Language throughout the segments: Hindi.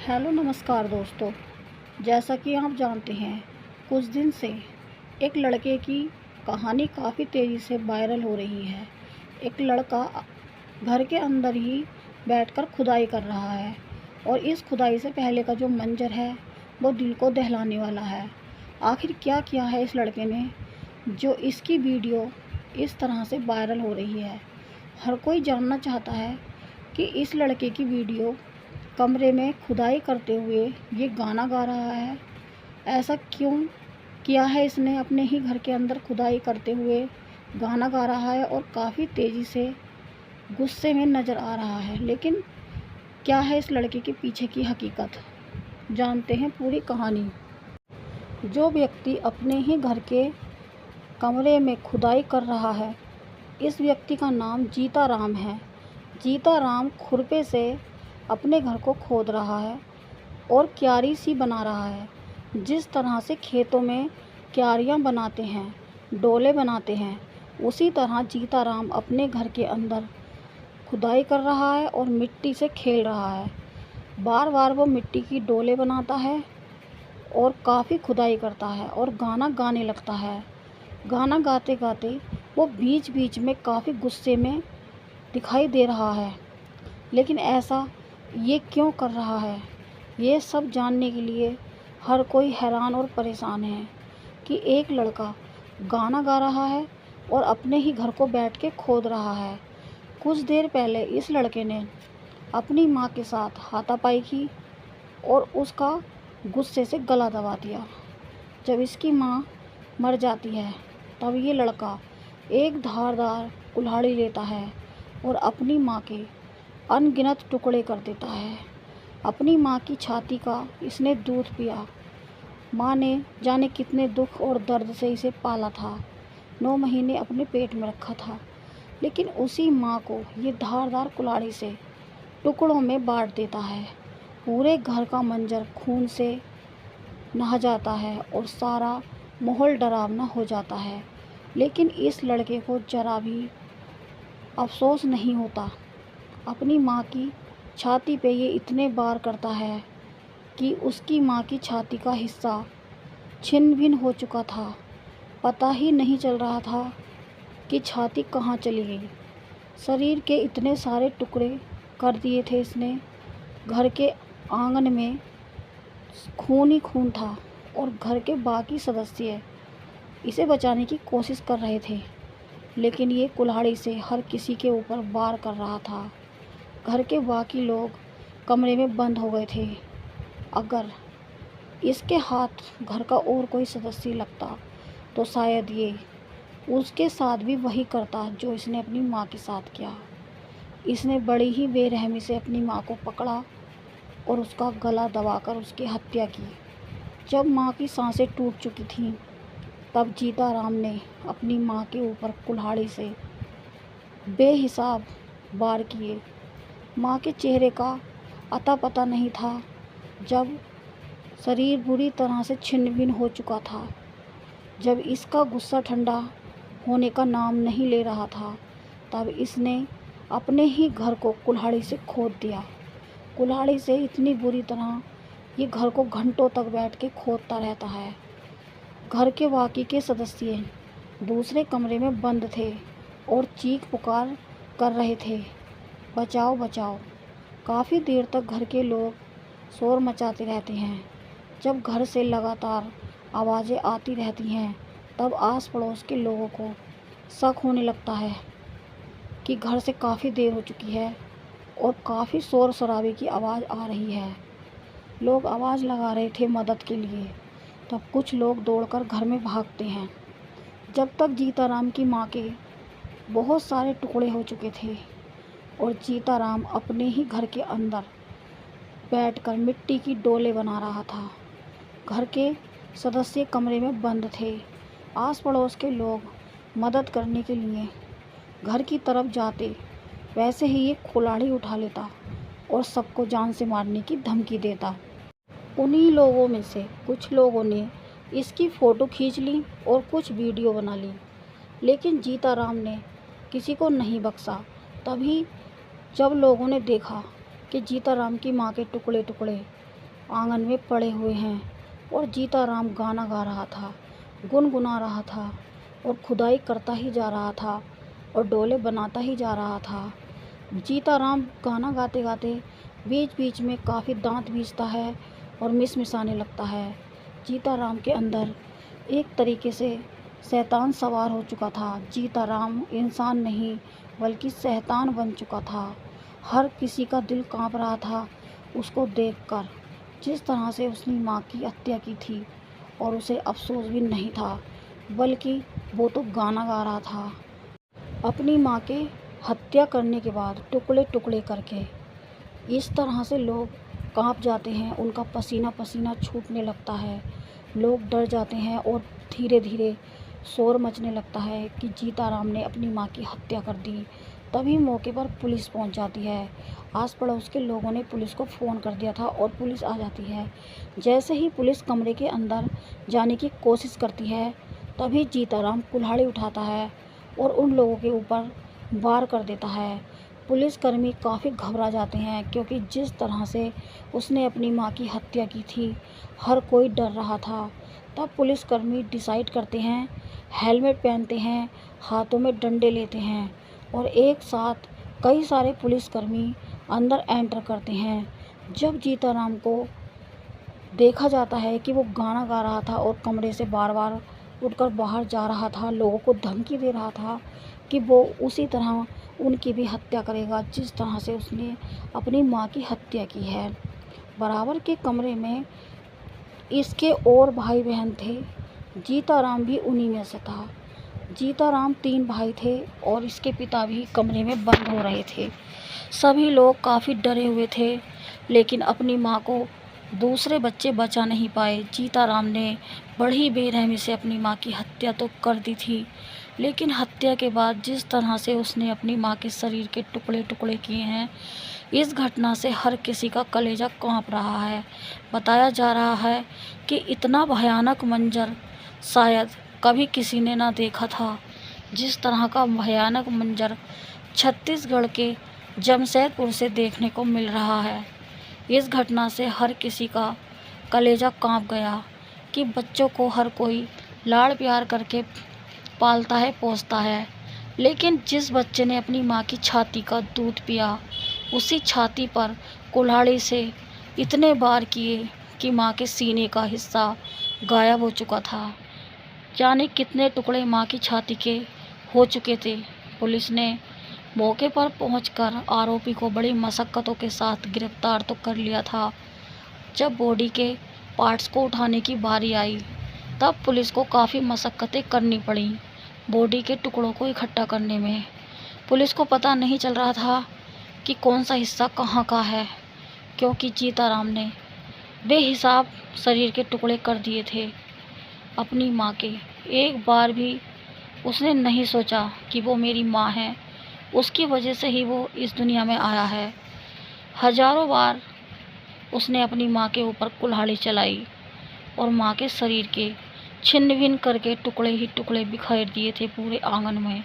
हेलो नमस्कार दोस्तों। जैसा कि आप जानते हैं, कुछ दिन से एक लड़के की कहानी काफ़ी तेज़ी से वायरल हो रही है। एक लड़का घर के अंदर ही बैठकर खुदाई कर रहा है और इस खुदाई से पहले का जो मंजर है वो दिल को दहलाने वाला है। आखिर क्या किया है इस लड़के ने जो इसकी वीडियो इस तरह से वायरल हो रही है। हर कोई जानना चाहता है कि इस लड़के की वीडियो कमरे में खुदाई करते हुए ये गाना गा रहा है। ऐसा क्यों किया है इसने? अपने ही घर के अंदर खुदाई करते हुए गाना गा रहा है और काफ़ी तेज़ी से गुस्से में नज़र आ रहा है। लेकिन क्या है इस लड़के के पीछे की हकीकत? जानते हैं पूरी कहानी। जो व्यक्ति अपने ही घर के कमरे में खुदाई कर रहा है, इस व्यक्ति का नाम जीता राम है। जीता राम खुरपे से अपने घर को खोद रहा है और क्यारी सी बना रहा है। जिस तरह से खेतों में क्यारियाँ बनाते हैं, डोले बनाते हैं, उसी तरह जीता राम अपने घर के अंदर खुदाई कर रहा है और मिट्टी से खेल रहा है। बार बार वो मिट्टी की डोले बनाता है और काफ़ी खुदाई करता है और गाना गाने लगता है। गाना गाते गाते वो बीच बीच में काफ़ी गुस्से में दिखाई दे रहा है। लेकिन ऐसा ये क्यों कर रहा है, ये सब जानने के लिए हर कोई हैरान और परेशान है कि एक लड़का गाना गा रहा है और अपने ही घर को बैठ के खोद रहा है। कुछ देर पहले इस लड़के ने अपनी माँ के साथ हाथापाई की और उसका गुस्से से गला दबा दिया। जब इसकी माँ मर जाती है तब ये लड़का एक धारदार कुल्हाड़ी लेता है और अपनी माँ के अनगिनत टुकड़े कर देता है। अपनी माँ की छाती का इसने दूध पिया। माँ ने जाने कितने दुख और दर्द से इसे पाला था, 9 महीने अपने पेट में रखा था। लेकिन उसी माँ को ये धारदार कुल्हाड़ी से टुकड़ों में बांट देता है। पूरे घर का मंजर खून से नहा जाता है और सारा माहौल डरावना हो जाता है। लेकिन इस लड़के को जरा भी अफसोस नहीं होता। अपनी माँ की छाती पे ये इतने बार करता है कि उसकी माँ की छाती का हिस्सा छिन्न भिन्न हो चुका था। पता ही नहीं चल रहा था कि छाती कहाँ चली गई। शरीर के इतने सारे टुकड़े कर दिए थे इसने। घर के आंगन में खून ही खून था और घर के बाकी सदस्य इसे बचाने की कोशिश कर रहे थे, लेकिन ये कुल्हाड़ी से हर किसी के ऊपर वार कर रहा था। घर के बाकी लोग कमरे में बंद हो गए थे। अगर इसके हाथ घर का और कोई सदस्य लगता तो शायद ये उसके साथ भी वही करता जो इसने अपनी माँ के साथ किया। इसने बड़ी ही बेरहमी से अपनी माँ को पकड़ा और उसका गला दबाकर उसकी हत्या की। जब माँ की सांसें टूट चुकी थीं, तब जीता राम ने अपनी माँ के ऊपर कुल्हाड़ी से बेहिसाब वार किए। माँ के चेहरे का अता पता नहीं था। जब शरीर बुरी तरह से छिन्न भिन्न हो चुका था, जब इसका गुस्सा ठंडा होने का नाम नहीं ले रहा था, तब इसने अपने ही घर को कुल्हाड़ी से खोद दिया। कुल्हाड़ी से इतनी बुरी तरह ये घर को घंटों तक बैठ के खोदता रहता है। घर के बाकी के सदस्य दूसरे कमरे में बंद थे और चीख पुकार कर रहे थे, बचाओ बचाओ। काफ़ी देर तक घर के लोग शोर मचाते रहते हैं। जब घर से लगातार आवाज़ें आती रहती हैं, तब आस पड़ोस के लोगों को शक होने लगता है कि घर से काफ़ी देर हो चुकी है और काफ़ी शोर शराबे की आवाज़ आ रही है। लोग आवाज़ लगा रहे थे मदद के लिए। तब कुछ लोग दौड़कर घर में भागते हैं। जब तक जीता राम की माँ के बहुत सारे टुकड़े हो चुके थे और जीता राम अपने ही घर के अंदर बैठकर मिट्टी की डोले बना रहा था। घर के सदस्य कमरे में बंद थे। आस पड़ोस के लोग मदद करने के लिए घर की तरफ जाते, वैसे ही ये कुल्हाड़ी उठा लेता और सबको जान से मारने की धमकी देता। उन्हीं लोगों में से कुछ लोगों ने इसकी फ़ोटो खींच ली और कुछ वीडियो बना ली, लेकिन जीता राम ने किसी को नहीं बख्शा। तभी जब लोगों ने देखा कि जीता राम की माँ के टुकड़े टुकड़े आंगन में पड़े हुए हैं और जीताराम गाना गा रहा था, गुनगुना रहा था और खुदाई करता ही जा रहा था और डोले बनाता ही जा रहा था। जीताराम गाना गाते गाते बीच बीच में काफ़ी दांत बींचता है और मिसमिसाने लगता है। जीताराम के अंदर एक तरीके से शैतान सवार हो चुका था। जीताराम इंसान नहीं बल्कि शैतान बन चुका था। हर किसी का दिल कांप रहा था उसको देखकर। जिस तरह से उसने माँ की हत्या की थी और उसे अफसोस भी नहीं था, बल्कि वो तो गाना गा रहा था। अपनी माँ के हत्या करने के बाद टुकड़े टुकड़े करके इस तरह से लोग कांप जाते हैं, उनका पसीना पसीना छूटने लगता है, लोग डर जाते हैं और धीरे धीरे शोर मचने लगता है कि जीताराम ने अपनी माँ की हत्या कर दी। तभी मौके पर पुलिस पहुंच जाती है। आस पड़ोस के लोगों ने पुलिस को फ़ोन कर दिया था और पुलिस आ जाती है। जैसे ही पुलिस कमरे के अंदर जाने की कोशिश करती है, तभी जीताराम कुल्हाड़ी उठाता है और उन लोगों के ऊपर वार कर देता है। पुलिसकर्मी काफ़ी घबरा जाते हैं क्योंकि जिस तरह से उसने अपनी माँ की हत्या की थी, हर कोई डर रहा था। तब पुलिसकर्मी डिसाइड करते हैं, हेलमेट पहनते हैं, हाथों में डंडे लेते हैं और एक साथ कई सारे पुलिसकर्मी अंदर एंटर करते हैं। जब जीताराम को देखा जाता है कि वो गाना गा रहा था और कमरे से बार बार उठकर बाहर जा रहा था, लोगों को धमकी दे रहा था कि वो उसी तरह उनकी भी हत्या करेगा जिस तरह से उसने अपनी माँ की हत्या की है। बराबर के कमरे में इसके और भाई बहन थे, जीताराम भी उन्हीं में से था। जीताराम 3 भाई थे और इसके पिता भी कमरे में बंद हो रहे थे। सभी लोग काफ़ी डरे हुए थे, लेकिन अपनी माँ को दूसरे बच्चे बचा नहीं पाए। जीताराम ने बड़ी बेरहमी से अपनी माँ की हत्या तो कर दी थी, लेकिन हत्या के बाद जिस तरह से उसने अपनी माँ के शरीर के टुकड़े टुकड़े किए हैं, इस घटना से हर किसी का कलेजा कांप रहा है। बताया जा रहा है कि इतना भयानक मंजर शायद कभी किसी ने ना देखा था। जिस तरह का भयानक मंजर छत्तीसगढ़ के जमशेदपुर से देखने को मिल रहा है, इस घटना से हर किसी का कलेजा कांप गया कि बच्चों को हर कोई लाड़ प्यार करके पालता है, पोसता है, लेकिन जिस बच्चे ने अपनी माँ की छाती का दूध पिया, उसी छाती पर कुल्हाड़ी से इतने बार किए कि माँ के सीने का हिस्सा गायब हो चुका था। जाने कितने टुकड़े माँ की छाती के हो चुके थे। पुलिस ने मौके पर पहुंचकर आरोपी को बड़ी मशक्क़तों के साथ गिरफ्तार तो कर लिया था। जब बॉडी के पार्ट्स को उठाने की बारी आई, तब पुलिस को काफ़ी मशक्क़तें करनी पड़ी बॉडी के टुकड़ों को इकट्ठा करने में। पुलिस को पता नहीं चल रहा था कि कौन सा हिस्सा कहाँ का है, क्योंकि जीताराम ने बेहिसाब शरीर के टुकड़े कर दिए थे अपनी माँ के। एक बार भी उसने नहीं सोचा कि वो मेरी माँ है, उसकी वजह से ही वो इस दुनिया में आया है। हजारों बार उसने अपनी माँ के ऊपर कुल्हाड़ी चलाई और माँ के शरीर के छिन्न भिन्न करके टुकड़े ही टुकड़े बिखेर दिए थे पूरे आंगन में।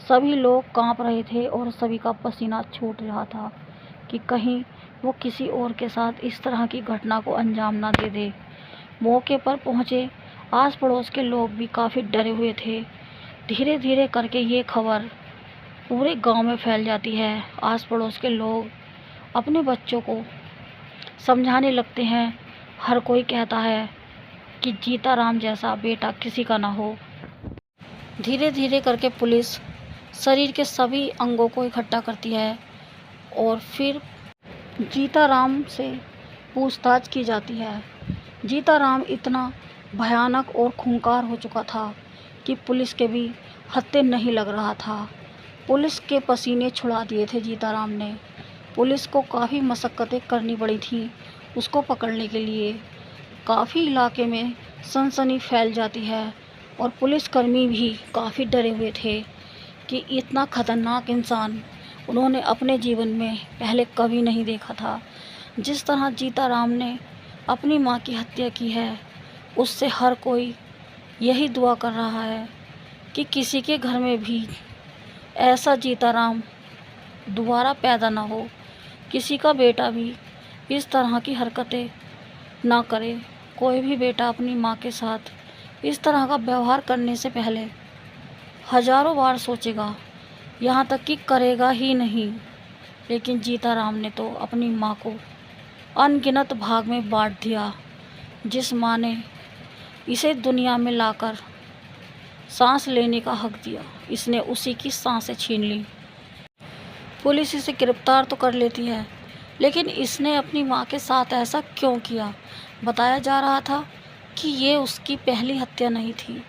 सभी लोग कांप रहे थे और सभी का पसीना छूट रहा था कि कहीं वो किसी और के साथ इस तरह की घटना को अंजाम ना दे दे। मौके पर पहुँचे आस पड़ोस के लोग भी काफ़ी डरे हुए थे। धीरे धीरे करके ये खबर पूरे गांव में फैल जाती है। आस पड़ोस के लोग अपने बच्चों को समझाने लगते हैं। हर कोई कहता है कि जीताराम जैसा बेटा किसी का ना हो। धीरे धीरे करके पुलिस शरीर के सभी अंगों को इकट्ठा करती है और फिर जीताराम से पूछताछ की जाती है। जीताराम इतना भयानक और खूंखार हो चुका था कि पुलिस के भी हत्थे नहीं लग रहा था। पुलिस के पसीने छुड़ा दिए थे जीताराम ने। पुलिस को काफ़ी मशक्क़तें करनी पड़ी थी उसको पकड़ने के लिए। काफ़ी इलाके में सनसनी फैल जाती है और पुलिसकर्मी भी काफ़ी डरे हुए थे कि इतना ख़तरनाक इंसान उन्होंने अपने जीवन में पहले कभी नहीं देखा था। जिस तरह जीताराम ने अपनी माँ की हत्या की है, उससे हर कोई यही दुआ कर रहा है कि किसी के घर में भी ऐसा जीताराम दोबारा पैदा ना हो, किसी का बेटा भी इस तरह की हरकतें ना करे। कोई भी बेटा अपनी माँ के साथ इस तरह का व्यवहार करने से पहले हजारों बार सोचेगा, यहाँ तक कि करेगा ही नहीं। लेकिन जीताराम ने तो अपनी माँ को अनगिनत भाग में बांट दिया। जिस माँ ने इसे दुनिया में लाकर सांस लेने का हक दिया, इसने उसी की सांसें छीन ली। पुलिस इसे गिरफ्तार तो कर लेती है, लेकिन इसने अपनी माँ के साथ ऐसा क्यों किया? बताया जा रहा था कि ये उसकी पहली हत्या नहीं थी।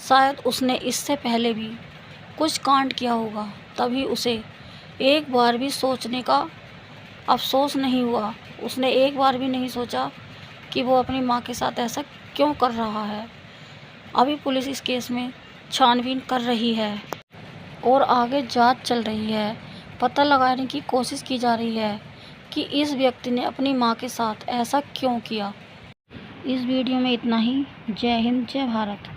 शायद उसने इससे पहले भी कुछ कांड किया होगा, तभी उसे एक बार भी सोचने का अफसोस नहीं हुआ। उसने एक बार भी नहीं सोचा कि वो अपनी माँ के साथ ऐसा क्यों कर रहा है। अभी पुलिस इस केस में छानबीन कर रही है और आगे जांच चल रही है। पता लगाने की कोशिश की जा रही है कि इस व्यक्ति ने अपनी माँ के साथ ऐसा क्यों किया। इस वीडियो में इतना ही। जय हिंद, जय भारत।